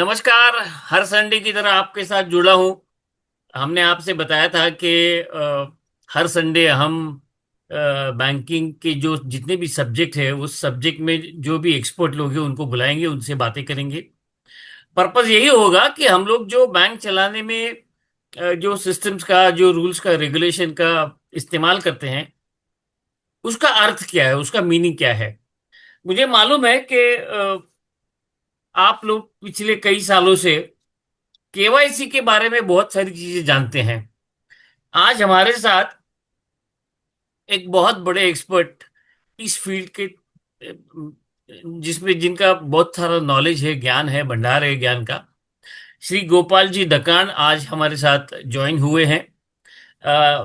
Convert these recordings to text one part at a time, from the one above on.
नमस्कार। हर संडे की तरह आपके साथ जुड़ा हूँ। हमने आपसे बताया था कि हर संडे हम बैंकिंग के जो जितने भी सब्जेक्ट है उस सब्जेक्ट में जो भी एक्सपर्ट लोग हैं उनको बुलाएंगे, उनसे बातें करेंगे। पर्पस यही होगा कि हम लोग जो बैंक चलाने में जो सिस्टम्स का, जो रूल्स का, रेगुलेशन का इस्तेमाल करते हैं, उसका अर्थ क्या है, उसका मीनिंग क्या है। मुझे मालूम है कि आप लोग पिछले कई सालों से केवाईसी के बारे में बहुत सारी चीजें जानते हैं। आज हमारे साथ एक बहुत बड़े एक्सपर्ट इस फील्ड के, जिसमें जिनका बहुत सारा नॉलेज है, ज्ञान है, भंडार है ज्ञान का, श्री गोपाल जी डकान आज हमारे साथ ज्वाइन हुए हैं।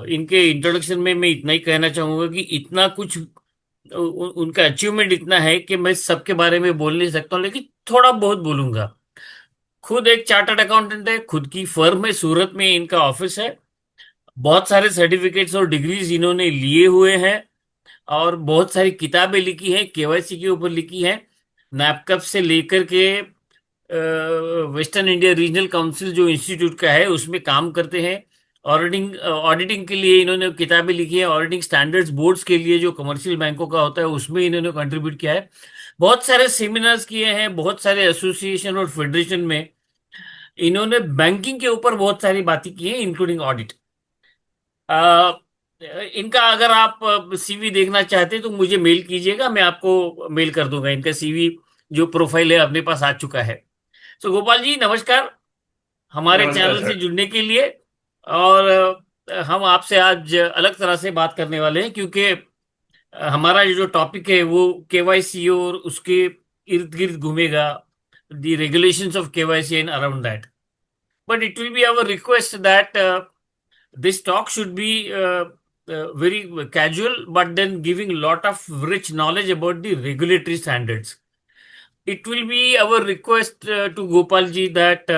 इनके इंट्रोडक्शन में मैं इतना ही कहना चाहूंगा कि इतना कुछ उनका अचीवमेंट इतना है कि मैं सबके बारे में बोल नहीं सकता हूँ, लेकिन थोड़ा बहुत बोलूंगा। खुद एक चार्टर्ड अकाउंटेंट है, खुद की फर्म है, सूरत में इनका ऑफिस है। बहुत सारे सर्टिफिकेट्स और डिग्रीज इन्होंने लिए हुए हैं और बहुत सारी किताबें लिखी हैं, केवाईसी के ऊपर लिखी हैं। नैपकप से लेकर के वेस्टर्न इंडिया रीजनल काउंसिल जो इंस्टीट्यूट का है उसमें काम करते हैं। ऑडिटिंग ऑडिटिंग के लिए इन्होंने किताबें लिखी है। ऑडिटिंग स्टैंडर्ड्स बोर्ड्स के लिए जो कमर्शियल बैंकों का होता है उसमें इन्होंने कंट्रीब्यूट किया है। बहुत सारे सेमिनार्स किए हैं, बहुत सारे एसोसिएशन और फेडरेशन में इन्होंने बैंकिंग के ऊपर बहुत सारी बातें की हैं, इंक्लूडिंग ऑडिट। आ, इनका अगर आप सीवी देखना चाहते हैं तो मुझे मेल कीजिएगा, मैं आपको मेल कर दूंगा। इनका सीवी जो प्रोफाइल है अपने पास आ चुका है। तो गोपाल जी नमस्कार, हमारे नमस्कार चैनल से सर। जुड़ने के लिए। और हम आपसे आज अलग तरह से बात करने वाले हैं, क्योंकि हमारा ये जो टॉपिक है वो केवाईसी और उसके इर्द गिर्द घूमेगा, the regulations of KYC and around that. But it will be our request that this talk should be very casual, but then giving lot of rich knowledge about the regulatory standards. It will be our request to Gopal ji that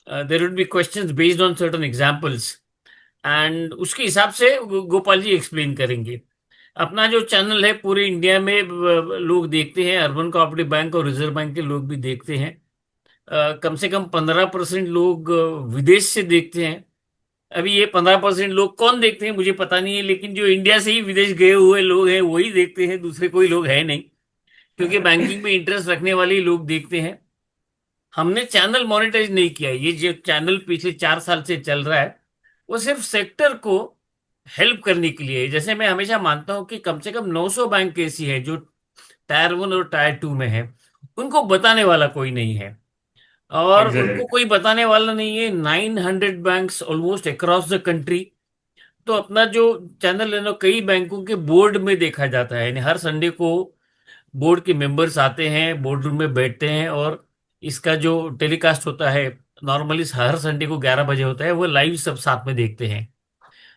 there will be questions based on certain examples, and उसके हिसाब से Gopal ji explain करेंगे। अपना जो channel है पूरे India में लोग देखते हैं, अर्बन कोऑपरेटिव बैंक और रिजर्व बैंक के लोग भी देखते हैं। कम से कम 15% लोग विदेश से देखते हैं। अभी ये 15% लोग कौन देखते हैं मुझे पता नहीं है, लेकिन जो इंडिया से ही विदेश गए हुए लोग हैं वही देखते हैं, दूसरे कोई लोग है नहीं। क्योंकि बैंकिंग में इंटरेस्ट रखने वाले ही लोग देखते हैं। हमने चैनल मोनेटाइज नहीं किया है। ये जो चैनल पिछले 4 साल से चल रहा है वो सिर्फ सेक्टर को हेल्प करने के लिए है। जैसे मैं हमेशा मानता हूँ कि कम से कम 900 बैंक ऐसी है जो टायर 1 और टायर 2 में है, उनको बताने वाला कोई नहीं है। और एग्जैक्टली। उनको कोई बताने वाला नहीं है 900 banks almost across the country. तो अपना जो चैनल है ना, कई बैंकों के बोर्ड में देखा जाता है, यानी हर संडे को बोर्ड के मेंबर्स आते हैं, बोर्ड रूम में बैठते हैं, और इसका जो टेलीकास्ट होता है, नॉर्मली हर संडे को 11 बजे होता है, वो लाइव सब साथ में देखते हैं।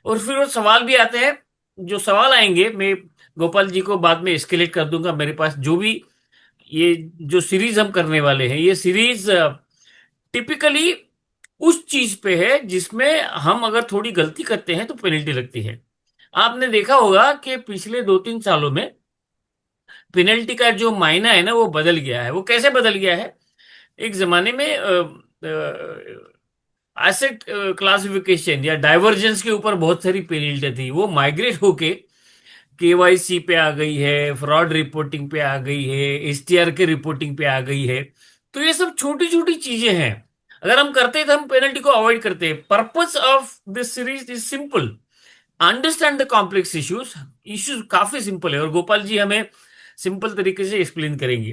और फिर वो सवाल भी आते हैं। जो सवाल आएंगे मैं गोपाल जी को बाद में एस्केलेट कर दूंगा। मेरे पास जो भी ये जो सीरीज हम करने वाले हैं, ये सीरीज टिपिकली उस चीज पे है जिसमें हम अगर थोड़ी गलती करते हैं तो पेनल्टी लगती है। आपने देखा होगा कि पिछले 2-3 सालों में पेनल्टी का जो मायना है ना वो बदल गया है। वो कैसे बदल गया है? एक जमाने में एसेट क्लासिफिकेशन या डाइवर्जेंस के ऊपर बहुत सारी पेनल्टी थी, वो माइग्रेट होके केवाईसी पे आ गई है, फ्रॉड रिपोर्टिंग पे आ गई है, एसटीआर के रिपोर्टिंग पे आ गई है। तो ये सब छोटी छोटी चीजें हैं, अगर हम करते हैं तो हम पेनल्टी को अवॉइड करते हैं। Purpose of this series is simple, understand the complex issues. Issues काफी सिंपल है और गोपाल जी हमें सिंपल तरीके से एक्सप्लेन करेंगे।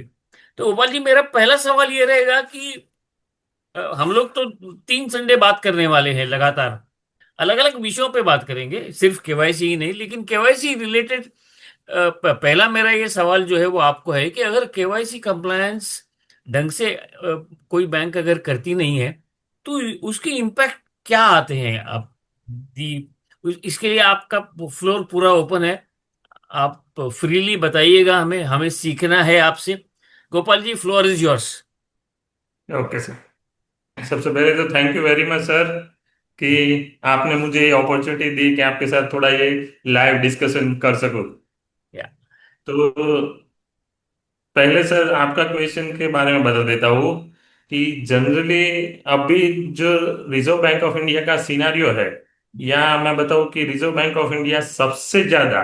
तो गोपाल जी मेरा पहला सवाल ये रहेगा कि हम लोग तो 3 संडे बात करने वाले हैं लगातार, अलग अलग विषयों पे बात करेंगे, सिर्फ केवाईसी ही नहीं, लेकिन केवाईसी रिलेटेड पहला मेरा ये सवाल जो है वो आपको है कि अगर केवाईसी कंप्लायंस ढंग से कोई बैंक अगर करती नहीं है तो उसके इम्पैक्ट क्या आते हैं? आप दी इसके लिए आपका फ्लोर पूरा ओपन है। आप फ्रीली बताइएगा, हमें हमें सीखना है आपसे। Gopal ji floor is yours. Okay sir. सबसे पहले तो thank you very much sir कि आपने मुझे ये अपॉर्चुनिटी दी कि आपके साथ थोड़ा ये लाइव डिस्कशन कर सकूं। या तो पहले सर आपका क्वेश्चन के बारे में बता देता हूँ कि जनरली अभी जो रिजर्व बैंक ऑफ इंडिया का सिनारियो है, या मैं बताऊं कि रिजर्व बैंक ऑफ इंडिया सबसे ज्यादा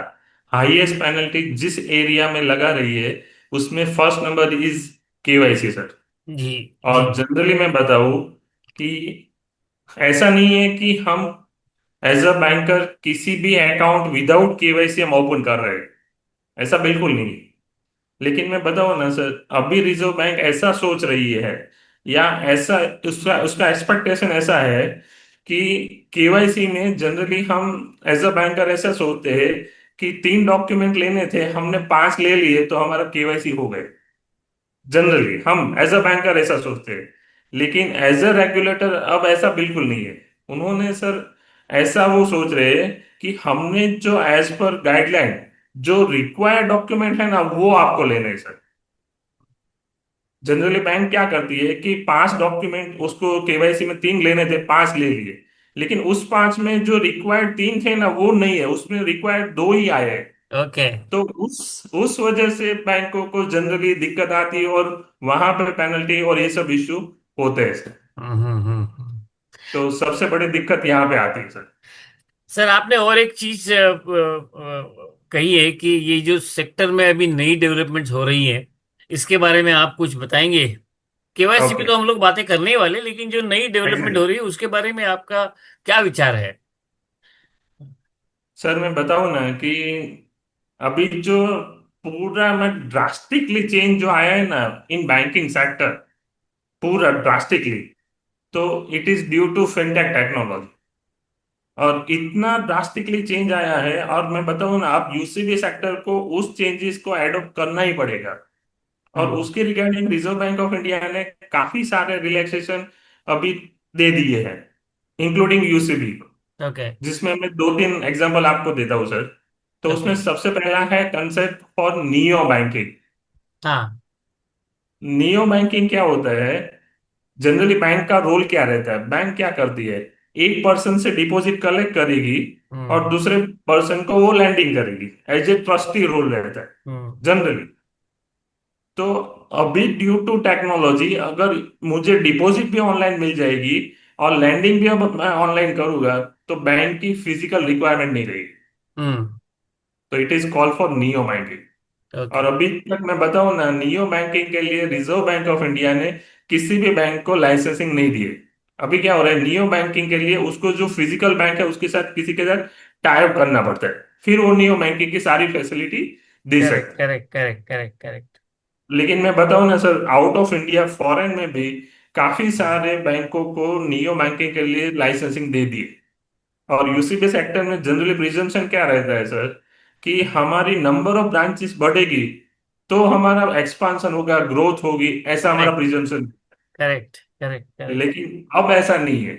हाईएस्ट पेनल्टी जिस एरिया में लगा रही है, उसमें first number is KYC sir. जी जी। और जनरली मैं बताऊं कि ऐसा नहीं है कि हम एज अ बैंकर किसी भी अकाउंट विदाउट केवाईसी हम ओपन कर रहे हैं, ऐसा बिल्कुल नहीं है। लेकिन मैं बताऊं ना सर, अभी रिजर्व बैंक ऐसा सोच रही है, या ऐसा उसका उसका एक्सपेक्टेशन ऐसा है कि केवाईसी में जनरली हम एज अ बैंकर ऐसा सोचते हैं कि 3 डॉक्यूमेंट लेने थे, हमने 5 ले लिए तो हमारा केवाईसी हो गए। जनरली हम एज अ बैंकर ऐसा सोचते हैं, लेकिन एज अ रेगुलेटर अब ऐसा बिल्कुल नहीं है। उन्होंने सर ऐसा वो सोच रहे हैं कि हमने जो एज पर गाइडलाइन जो रिक्वायर्ड डॉक्यूमेंट है ना, वो आपको लेने हैं सर। जनरली बैंक क्या करती है कि 5 डॉक्यूमेंट, उसको केवाईसी में 3 लेने थे, 5 ले लिए, लेकिन उस 5 में जो रिक्वायर्ड 3 थे ना वो नहीं है, उसमें रिक्वायर्ड 2 ही आए हैं। ओके। तो उस वजह से बैंकों को जनरली दिक्कत आती है, और वहां पे पेनल्टी और ये सब इश्यू होते हैं सर। हम्म। तो सबसे बड़ी दिक्कत यहाँ पे आती है सर। सर आपने और एक चीज कही है कि ये जो सेक्टर में अभी नई डेवलपमेंट्स हो रही हैं, इसके बारे में आप कुछ बताएंगे? केवाईसी पे ओके। तो हम लोग बातें करने ही वाले, लेकिन जो नई डेवलपमेंट एग्जैक्ट हो रही है उसके बारे में आपका क्या विचार है? सर, मैं बताऊं ना कि अभी जो पूरा में ड्रास्टिकली चेंज जो आया है ना इन बैंकिंग सेक्टर, पूरा ड्रास्टिकली, तो it is due to fintech technology. और इतना ड्रास्टिकली चेंज आया है, और मैं बताऊं ना, आप यूसीबी सेक्टर को उस चेंजेस को एडॉप्ट करना ही पड़ेगा। और हम्म। उसके regarding reserve bank of India ने काफी सारे रिलैक्सेशन अभी दे दिए हैं, इंक्लूडिंग यूसीबी, ओके। जिसमें मैं 2-3 एग्जांपल आपको देता हूँ सर। तो ओके। उसमें सबसे पहला है कंसेप्ट फॉर नियो बैंकिंग। हाँ। नियो बैंकिंग क्या होता है? जनरली बैंक का रोल क्या रहता है? बैंक क्या करती है, एक पर्सन से डिपॉजिट कलेक्ट करेगी और हम्म। दूसरे पर्सन को वो लैंडिंग करेगी, एज ए ट्रस्टी रोल रहता है हम्म। जनरली। तो अभी ड्यू टू टेक्नोलॉजी, अगर मुझे डिपॉजिट भी ऑनलाइन मिल जाएगी और लैंडिंग भी अब मैं ऑनलाइन करूंगा, तो बैंक की फिजिकल रिक्वायरमेंट नहीं रहेगी। हम्म। तो it is call for neo banking. और ओके। अभी तक मैं बताऊं ना, नियो बैंकिंग के लिए रिजर्व बैंक ऑफ इंडिया ने किसी भी बैंक को लाइसेंसिंग नहीं दी है। अभी क्या हो रहा है, नियो बैंकिंग के लिए उसको जो फिजिकल बैंक है उसके साथ किसी के साथ टाई अप करना पड़ता है, फिर वो नियो बैंकिंग की सारी फैसिलिटी दे करेक्ट सकता है। Correct correct correct correct. लेकिन मैं बताऊं ना sir, out of India foreign में भी काफी सारे बैंकों को नियो बैंकिंग के लिए लाइसेंसिंग दे दी है। और यूसीबी सेक्टर में जनरली प्रिजम्पशन क्या रहता है सर, कि हमारी नंबर ऑफ ब्रांचेस बढ़ेगी तो हमारा एक्सपांशन होगा, ग्रोथ होगी, ऐसा हमारा correct presumption. Correct correct correct. लेकिन अब ऐसा नहीं है।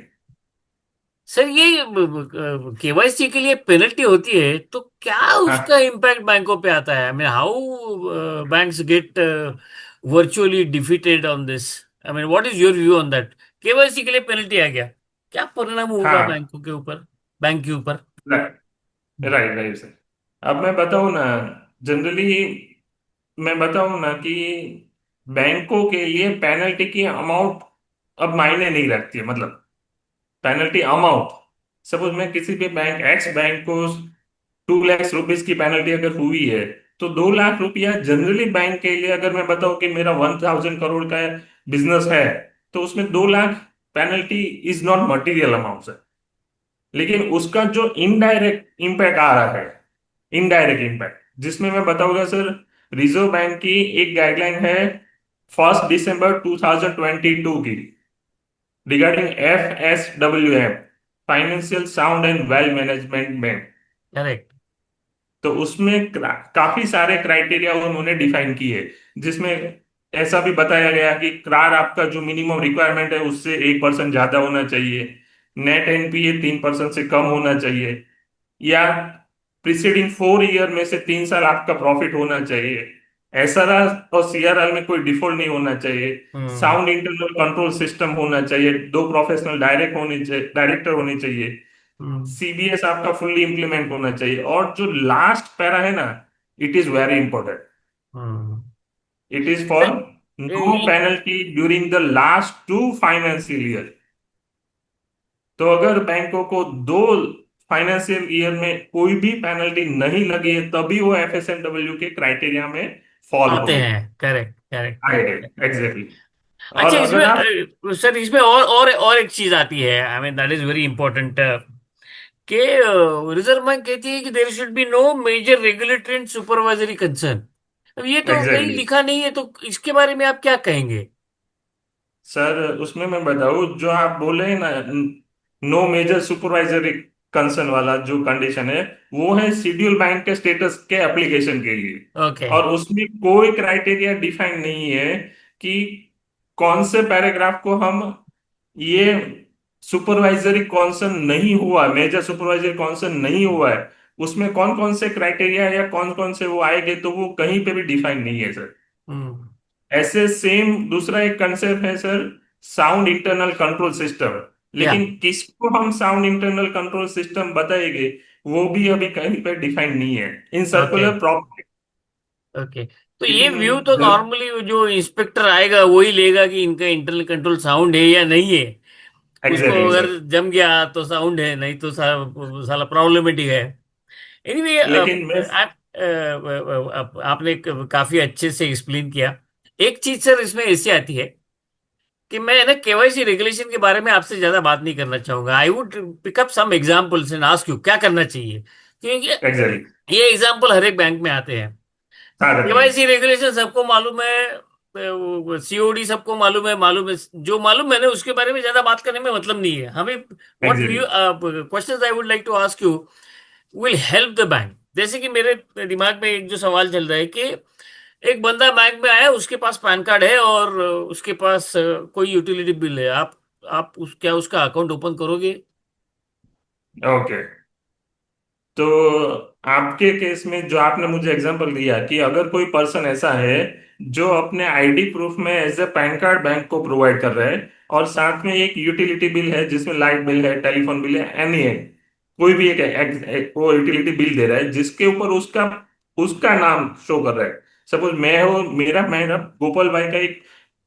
सर ये केवाईसी के लिए पेनल्टी होती है तो क्या उसका हाँ। इम्पैक्ट बैंकों पे आता है? I mean how banks get virtually defeated on this? I mean what is your view on that? KYC के लिए पेनल्टी आ गया, क्या परिणाम होगा हाँ। बैंकों के ऊपर, बैंक के ऊपर? Right right right sir. अब मैं बताऊं ना, जनरली मैं बताऊं ना कि बैंकों के लिए पेनल्टी की अमाउंट अब मायने नहीं रखती है। मतलब पेनल्टी अमाउंट, सपोज मैं किसी भी बैंक एक्स बैंक को 2 लाख रुपीज की पेनल्टी अगर हुई है, तो 2 लाख रुपया जनरली बैंक के लिए, अगर मैं बताऊं कि मेरा 1,000 करोड़ का बिजनेस है, तो उसमें 2 lakh penalty is not material amount है। लेकिन उसका जो इनडायरेक्ट इम्पैक्ट आ रहा है, इनडायरेक्ट इम्पैक्ट, जिसमें मैं बताऊंगा सर, रिजर्व बैंक की एक गाइडलाइन है 1 दिसंबर 2022 की, regarding FSWM, financial sound and well management में। करेक्ट। तो उसमें काफी सारे क्राइटेरिया उन्होंने डिफाइन किए, जिसमें ऐसा भी बताया गया कि क्रार आपका जो मिनिमम रिक्वायरमेंट है उससे 1% ज्यादा होना चाहिए, नेट एनपीए 3% से कम होना चाहिए, या प्रीसीडिंग 4 ईयर में से 3 साल आपका प्रॉफिट होना चाहिए, एसआरआर और सीआरआर में कोई डिफॉल्ट नहीं होना चाहिए, hmm. Sound internal control system होना चाहिए, 2 प्रोफेशनल डायरेक्टर होने चाहिए, हम्म। सीबीएस आपका फुल्ली इंप्लीमेंट होना चाहिए। और जो लास्ट पैरा है ना, it is very important, hmm. It is for no penalty during the last 2 financial year. तो अगर बैंकों को 2 फाइनेंशियल ईयर में कोई भी पेनल्टी नहीं लगी है तभी वो एफएसएमडब्ल्यू के क्राइटेरिया में फॉल आते होंगे। हैं, करेक्ट करेक्ट आएंगे। करेक्ट। एग्जैक्टली। और अच्छा, इसमें अगर आप सर इसमें और एक चीज आती है, I mean that is very important, कि रिजर्व बैंक कहती है कि there should be no major regulatory and supervisory concern. अब ये तो कहीं एग्जैक्टली लिखा नहीं है, तो इसके बारे में आप क्या कहेंगे? सर, उसमें मैं बताऊं जो आप बोले ना, नो मेजर सुपरवाइजरी कंसर्न वाला जो कंडीशन है, वो है शेड्यूल बैंक के स्टेटस के एप्लीकेशन के लिए। ओके। और उसमें कोई क्राइटेरिया डिफाइन नहीं है कि कौन से पैराग्राफ को हम ये सुपरवाइजरी कॉन्सर्न नहीं हुआ, मेजर सुपरवाइजरी कॉन्सर्न नहीं हुआ है, उसमें कौन कौन से क्राइटेरिया या कौन कौन से वो आएंगे, तो वो कहीं पे भी डिफाइन नहीं है सर। हम्म। ऐसे सेम दूसरा एक कंसेप्ट है sir, sound internal control system. या। लेकिन किसको हम साउंड इंटरनल कंट्रोल सिस्टम बताएंगे, वो भी अभी कहीं पर डिफाइन नहीं है in okay circular proper. Okay. तो ये लेकिन व्यू तो नॉर्मली जो इंस्पेक्टर आएगा वही लेगा कि इनका इंटरनल कंट्रोल साउंड है या नहीं है। उसको एग्जैक्टली अगर सर। जम गया तो साउंड है, नहीं तो साला प्रॉब्लमेटिक है। एनीवे, लेकिन मैं आप आपने काफी अच्छे से एक्सप्लेन किया। एक चीज सर इसमें ऐसी आती है कि मैं ना केवाईसी रेगुलेशन के बारे में आपसे ज्यादा बात नहीं करना चाहूंगा। I would pick up some examples and ask you क्या करना चाहिए, क्योंकि एग्जैक्टली ये एग्जांपल हर एक बैंक में आते हैं। सारे बैंक। केवाईसी रेगुलेशन सबको मालूम है, सीओडी सबको मालूम है। जो मालूम है ना, उसके बारे में ज्यादा बात करने में मतलब नहीं है हमें। What exactly. View questions I would like to ask you will help the bank. जैसे कि मेरे दिमाग में एक जो सवाल चल रहा है कि एक बंदा बैंक में आया, उसके पास पैन कार्ड है और उसके पास कोई यूटिलिटी बिल है। आप क्या उसका अकाउंट ओपन करोगे? ओके। तो आपके केस में जो आपने मुझे एग्जांपल दिया कि अगर कोई पर्सन ऐसा है जो अपने आईडी प्रूफ में as a PAN card bank को प्रोवाइड कर रहा है, और साथ में एक यूटिलिटी बिल है जिसमें लाइट बिल है, टेलीफोन बिल है, एनी है, कोई भी एक वो यूटिलिटी बिल दे रहा है जिसके ऊपर उसका उसका नाम शो कर रहा है। सपोज मैं हूँ, मेरा मेरा गोपाल भाई का एक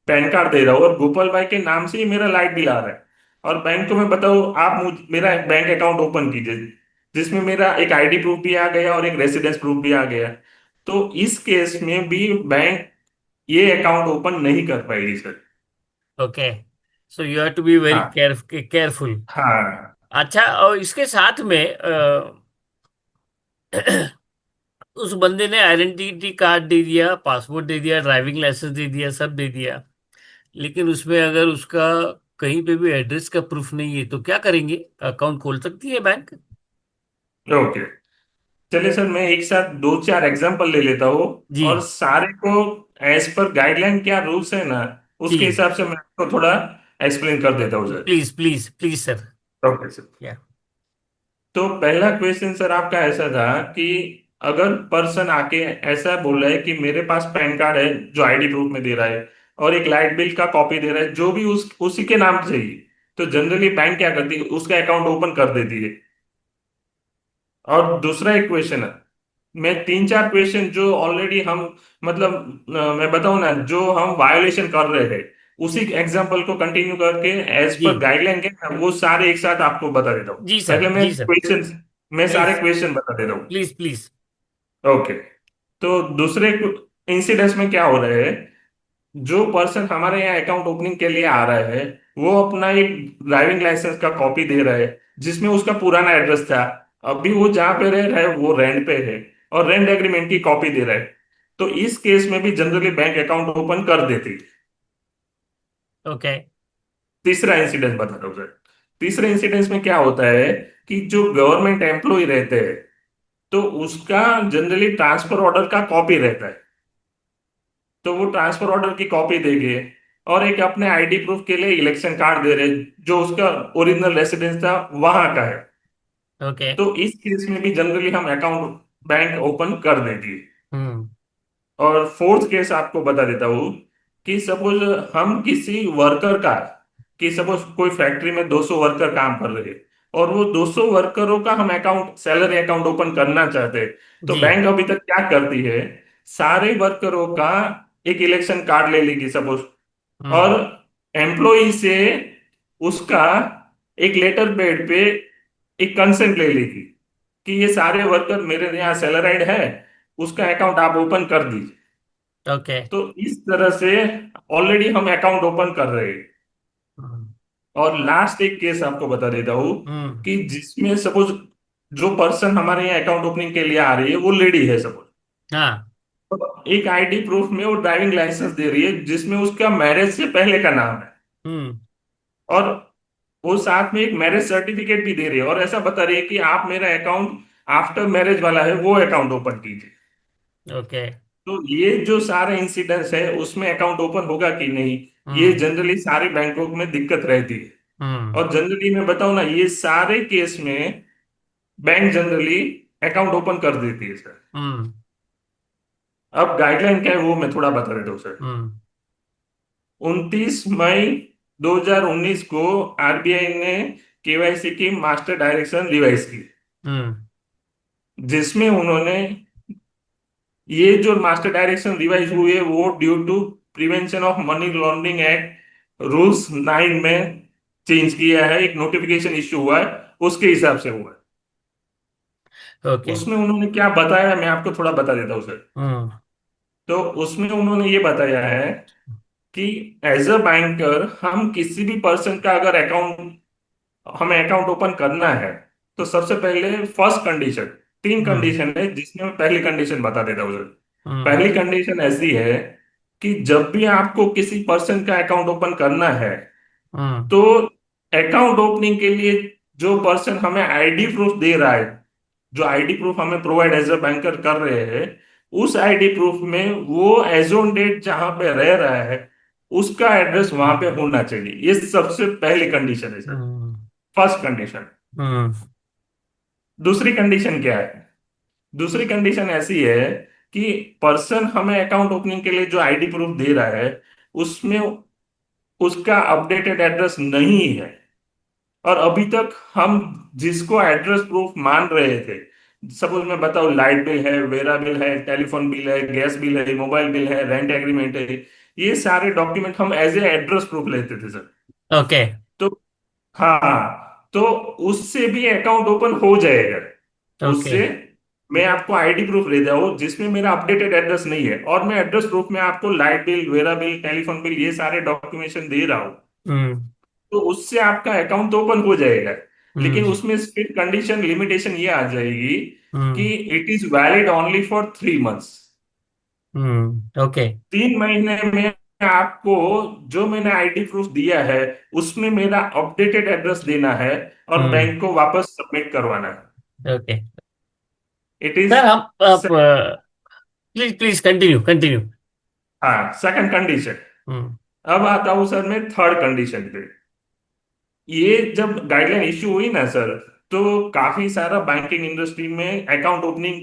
पैन कार्ड दे रहा हूँ और गोपाल भाई के नाम से ही मेरा लाइट बिल आ रहा है, और बैंक को मैं बताऊँ आप मेरा बैंक अकाउंट ओपन कीजिए जिसमें मेरा एक आईडी प्रूफ भी आ गया और एक रेसिडेंस प्रूफ भी आ गया, तो इस केस में भी बैंक ये अकाउंट ओपन नहीं कर पाएगी sir. Okay. So you have to be very हाँ। केयरफुल। हाँ। अच्छा, और इसके साथ में उस बंदे ने आइडेंटिटी कार्ड दे दिया, पासपोर्ट दे दिया, ड्राइविंग लाइसेंस दे दिया, सब दे दिया, लेकिन उसमें अगर उसका कहीं पे भी एड्रेस का प्रूफ नहीं है तो क्या करेंगे? अकाउंट खोल सकती है बैंक? ओके। चलिए सर, मैं एक साथ 2 4 एग्जांपल ले लेता हूँ, जी और सारे को एज पर गाइडलाइन क्या रूल्स है ना, जी। उसके हिसाब से मैं आपको थोड़ा एक्सप्लेन कर देता हूँ sir. Please please please sir. Okay sir. या। तो पहला क्वेश्चन सर आपका ऐसा था कि अगर पर्सन आके ऐसा बोल रहा है कि मेरे पास पैन कार्ड है जो आईडी प्रूफ में दे रहा है, और एक लाइट बिल का कॉपी दे रहा है जो भी उसी के नाम से ही, तो जनरली बैंक क्या करती है, उसका अकाउंट ओपन कर देती है। और दूसरा एक क्वेश्चन है, मैं 3 4 क्वेश्चन जो ऑलरेडी हम, मतलब मैं बताऊं ना, जो हम वायोलेशन कर रहे हैं, उसी एग्जांपल को कंटिन्यू करके एज जी पर गाइडलाइन क्या है, वो सारे एक साथ आपको बता देता हूँ। जी सर, पहले मैं जी सर। क्वेश्चन मैं सारे प्लीज क्वेश्चन बता देता हूँ। Please please. ओके। तो दूसरे इंसिडेंट्स में क्या हो रहा है, जो पर्सन हमारे यहाँ अकाउंट ओपनिंग के लिए आ रहा है, वो अपना एक ड्राइविंग लाइसेंस का कॉपी दे रहा है जिसमें उसका पुराना एड्रेस था, अभी वो जहाँ पे रह रहा है वो रेंट पे है, और रेंट एग्रीमेंट की कॉपी दे रहा है। तो इस केस में भी जनरली बैंक अकाउंट ओपन कर देती। ओके। तीसरा इंसिडेंट बताता हूँ सर। तीसरे इंसिडेंट में क्या होता है कि जो गवर्नमेंट एम्प्लॉय रहते हैं, तो उसका जनरली ट्रांसफर ऑर्डर का कॉपी रहता है, तो वो ट्रांसफर ऑर्डर की कॉपी देंगे, और एक अपने आईडी प्रूफ के लिए इलेक्शन कार्ड दे रहे जो उसका ओरिजिनल रेसिडेंस था वहां का है। ओके। तो इस केस में भी जनरली हम अकाउंट बैंक ओपन कर देंगे। हम्म। और फोर्थ केस आपको बता देता हूँ कि सपोज हम किसी वर्कर का, कि सपोज कोई फैक्ट्री में 200 वर्कर काम कर रहे हैं, और वो 200 वर्करों का हम अकाउंट, सैलरी अकाउंट ओपन करना चाहते हैं, तो जी बैंक अभी तक क्या करती है, सारे वर्करों का एक इलेक्शन कार्ड ले लेगी सपोज, और हम्म। एम्प्लॉय से उसका एक लेटर पैड पे एक कंसेंट ले लेगी कि ये सारे वर्कर मेरे यहाँ सैलराइड है, उसका अकाउंट आप ओपन कर दीजिए। ओके। तो इस तरह से ऑलरेडी हम अकाउंट ओपन कर रहे हैं। हम्म। और लास्ट एक केस आपको बता देता हूँ हम्म। कि जिसमें सपोज जो पर्सन हमारे यहाँ अकाउंट ओपनिंग के लिए आ रही है वो लेडी है सपोज, हाँ। तो एक आईडी प्रूफ में वो ड्राइविंग लाइसेंस दे रही है जिसमें उसका मैरिज से पहले का नाम है, हम्म। और वो साथ में एक मैरिज सर्टिफिकेट भी दे रही है, और ऐसा बता रही है कि आप मेरा अकाउंट आफ्टर मैरिज वाला है वो अकाउंट ओपन कीजिए। ओके। तो ये जो सारे इंसिडेंट्स है उसमें अकाउंट ओपन होगा कि नहीं, ये हम्म। जनरली सारे बैंकों में दिक्कत रहती है। हम्म। और जनरली मैं बताऊं ना, ये सारे केस में बैंक जनरली अकाउंट ओपन कर देती है सर। हम्म। अब गाइडलाइन क्या है वो मैं थोड़ा बता देता हूँ सर। हम्म। 29 मई 2019 को आरबीआई ने केवाईसी की मास्टर डायरेक्शन रिवाइज की, हम्म। जिसमें उन्होंने ये जो मास्टर डायरेक्शन रिवाइज हुई है वो due to prevention of money laundering act rules 9 में चेंज किया है, एक नोटिफिकेशन इश्यू हुआ है, उसके हिसाब से हुआ है। ओके। उसमें उन्होंने क्या बताया मैं आपको थोड़ा बता देता हूँ सर। हम्म। तो उसमें उन्होंने ये बताया है कि एज अ बैंकर हम किसी भी पर्सन का अगर अकाउंट, हमें अकाउंट ओपन करना है, तो सबसे पहले फर्स्ट कंडीशन, तीन हम्म। कंडीशन है जिसमें मैं पहली कंडीशन बता देता हूँ सर। हम्म। पहली कंडीशन ऐसी है कि जब भी आपको किसी पर्सन का अकाउंट ओपन करना है, हम्म। तो अकाउंट ओपनिंग के लिए जो पर्सन हमें आईडी प्रूफ दे रहा है, जो आईडी प्रूफ हमें प्रोवाइड एज अ बैंकर कर रहे हैं, उस आईडी प्रूफ में वो एज ऑन डेट जहां पे रह रहा है उसका एड्रेस वहां पे होना चाहिए। ये सबसे पहली कंडीशन है सर, हम्म। First condition. हम्म। दूसरी कंडीशन क्या है? दूसरी कंडीशन ऐसी है कि पर्सन हमें अकाउंट ओपनिंग के लिए जो आईडी प्रूफ दे रहा है उसमें उसका अपडेटेड एड्रेस नहीं है, और अभी तक हम जिसको एड्रेस प्रूफ मान रहे थे, सपोज मैं बताऊं लाइट बिल है, वेरा बिल है, टेलीफोन बिल है, गैस बिल है, मोबाइल बिल है, रेंट एग्रीमेंट है, ये सारे डॉक्यूमेंट हम एज ए एड्रेस प्रूफ लेते थे सर। ओके। तो हाँ, तो उससे भी अकाउंट ओपन हो जाएगा। ओके। उससे मैं आपको आईडी प्रूफ दे रहा हूँ जिसमें मेरा अपडेटेड एड्रेस नहीं है, और मैं एड्रेस प्रूफ में आपको light bill, vera bill, telephone bill ये सारे डॉक्यूमेंटेशन दे रहा हूँ, हम्म। तो उससे आपका अकाउंट तो ओपन हो जाएगा। लेकिन हम्म। उसमें फिर कंडीशन लिमिटेशन ये आ जाएगी कि हम्म। It is valid only for 3 months. Okay. 3 महीने में आपको जो मैंने आईडी प्रूफ दिया है उसमें मेरा अपडेटेड एड्रेस देना है और हम्म। बैंक को वापस सबमिट करवाना है। ओके। इट इज, सर हम आप प्लीज प्लीज कंटिन्यू कंटिन्यू। हाँ, सेकंड कंडीशन। हम्म। अब आता हूं सर मैं थर्ड कंडीशन पे। ये जब गाइडलाइन इश्यू हुई ना सर, तो काफी सारा बैंकिंग इंडस्ट्री में अकाउंट ओपनिंग,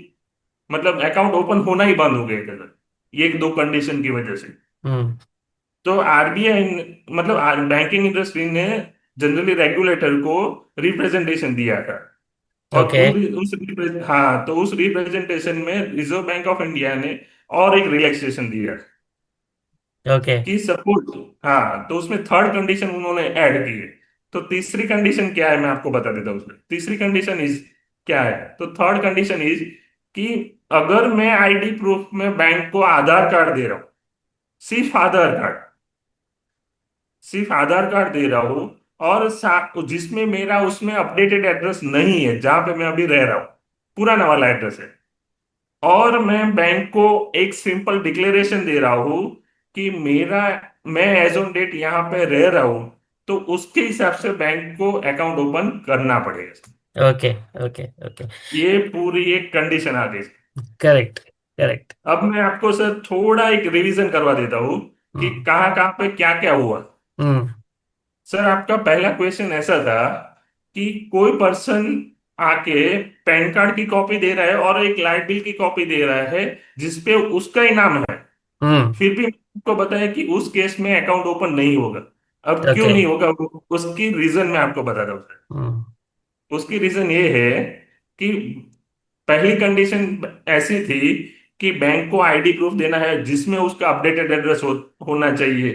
मतलब अकाउंट ओपन होना ही बंद हो गए थे सर, ये एक दो कंडीशन की वजह से। हम्म। तो आरबीआई, मतलब बैंकिंग इंडस्ट्री ने जनरली रेगुलेटर को रिप्रेजेंटेशन दिया था, और ओके। हाँ, तो उस रिप्रेजेंटेशन में रिजर्व बैंक ऑफ इंडिया ने और एक रिलैक्सेशन दिया ओके। कि सपोज, हाँ, तो उसमें थर्ड कंडीशन उन्होंने ऐड की है। तो तीसरी कंडीशन क्या है मैं आपको बता देता हूँ उसमें। तीसरी कंडीशन इज क्या है, तो थर्ड कंडीशन इज कि अगर मैं आईडी प्रूफ में बैंक को आधार कार्ड दे रहा हूँ, सिर्फ आधार कार्ड, सिर्फ आधार कार्ड दे रहा हूँ, और जिसमें मेरा उसमें अपडेटेड एड्रेस नहीं है जहां पे मैं अभी रह रहा हूँ, पुराना वाला एड्रेस है, और मैं बैंक को एक सिंपल डिक्लेरेशन दे रहा हूँ कि मेरा, मैं एज ऑन डेट यहाँ पे रह रहा हूँ, तो उसके हिसाब से बैंक को अकाउंट ओपन करना पड़ेगा। ओके। ओके। ओके। ये पूरी एक कंडीशन आ गई। करेक्ट। करेक्ट। अब मैं आपको सर थोड़ा एक रिवीजन करवा देता हूँ कि हम्म। कहाँ कहाँ पे क्या क्या हुआ। हम्म। सर आपका पहला क्वेश्चन ऐसा था कि कोई पर्सन आके पैन कार्ड की कॉपी दे रहा है और एक लाइट बिल की कॉपी दे रहा है जिसपे उसका ही नाम है, हम्म। फिर भी आपको बताया कि उस केस में अकाउंट ओपन नहीं होगा। अब क्यों ओके। नहीं होगा, उसकी रीजन मैं आपको बताता हूँ सर। हम्म। उसकी रीजन ये है कि पहली कंडीशन ऐसी थी कि बैंक को आईडी प्रूफ देना है जिसमें उसका अपडेटेड एड्रेस होना चाहिए।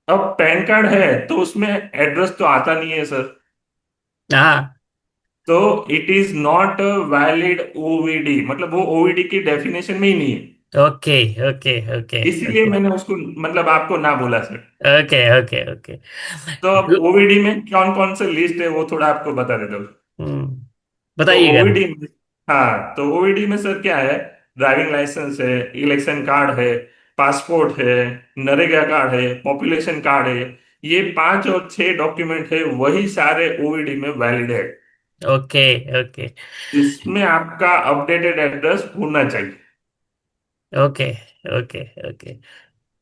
अब पैन कार्ड है तो उसमें एड्रेस तो आता नहीं है सर। हाँ। तो इट इज नॉट वैलिड ओवीडी, मतलब वो ओवीडी की डेफिनेशन में ही नहीं है। ओके ओके ओके इसीलिए ओके मैंने उसको मतलब आपको ना बोला सर। Okay okay okay. तो अब ओवीडी में कौन कौन से लिस्ट है वो थोड़ा आपको बता देता हूँ। तो बताइएगा। ओवीडी में, हाँ, तो ओवीडी में सर क्या है, ड्राइविंग लाइसेंस है, इलेक्शन कार्ड है, पासपोर्ट है, नरेगा कार्ड है, पॉपुलेशन कार्ड है। ये 5 और 6 डॉक्यूमेंट है, वही सारे ओवीडी में वैलिड है। ओके ओके इसमें आपका अपडेटेड एड्रेस होना चाहिए। ओके ओके ओके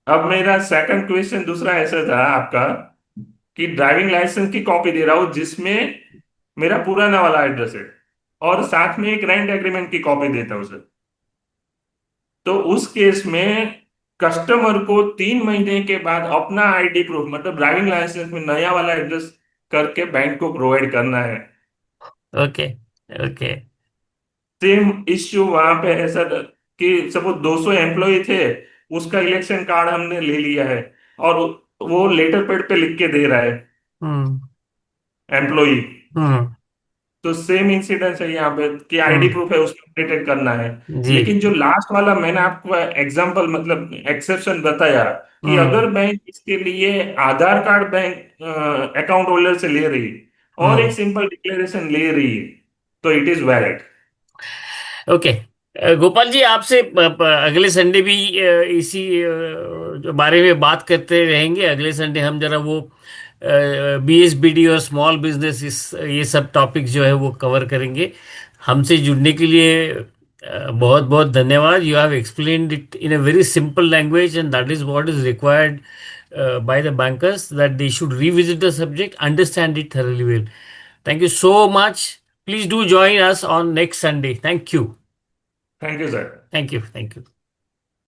अब मेरा सेकंड क्वेश्चन दूसरा ऐसा था आपका कि ड्राइविंग लाइसेंस की कॉपी दे रहा हूं जिसमें मेरा पुराना वाला एड्रेस है, और साथ में एक रेंट एग्रीमेंट की कॉपी देता हूं सर। तो उस केस में कस्टमर को 3 महीने के बाद अपना आईडी प्रूफ, मतलब ड्राइविंग लाइसेंस में नया वाला एड्रेस करके बैंक को प्रोवाइड करना है। Okay okay. सेम इश्यू वहां पे है सर, कि सपोज 200 एम्प्लॉय थे, उसका इलेक्शन कार्ड हमने ले लिया है, और वो लेटर पैड पे लिख के दे रहा है हम्म एम्प्लॉय। हम्म तो सेम इंसिडेंस है यहाँ पे कि आईडी हम्म। प्रूफ है उसको अपडेटेड करना है। जी। लेकिन जो लास्ट वाला मैंने आपको एग्जांपल मतलब एक्सेप्शन बताया, कि हम्म अगर बैंक इसके लिए आधार कार्ड बैंक अकाउंट होल्डर से ले रही और एक हम्म। सिंपल डिक्लेरेशन ले रही, तो it is valid. Okay. Gopal ji, आपसे अगले संडे भी इसी जो बारे में बात करते रहेंगे। अगले संडे हम जरा वो बीएसबीडी और स्मॉल बिजनेस, इस ये सब टॉपिक जो है वो कवर करेंगे। हमसे जुड़ने के लिए बहुत बहुत धन्यवाद। You have explained it in a very simple language, and that is what is required by the bankers, that they should revisit the subject, understand it thoroughly well. Thank you so much. Please do join us on next Sunday. Thank you. Thank you sir. Thank you. Thank you.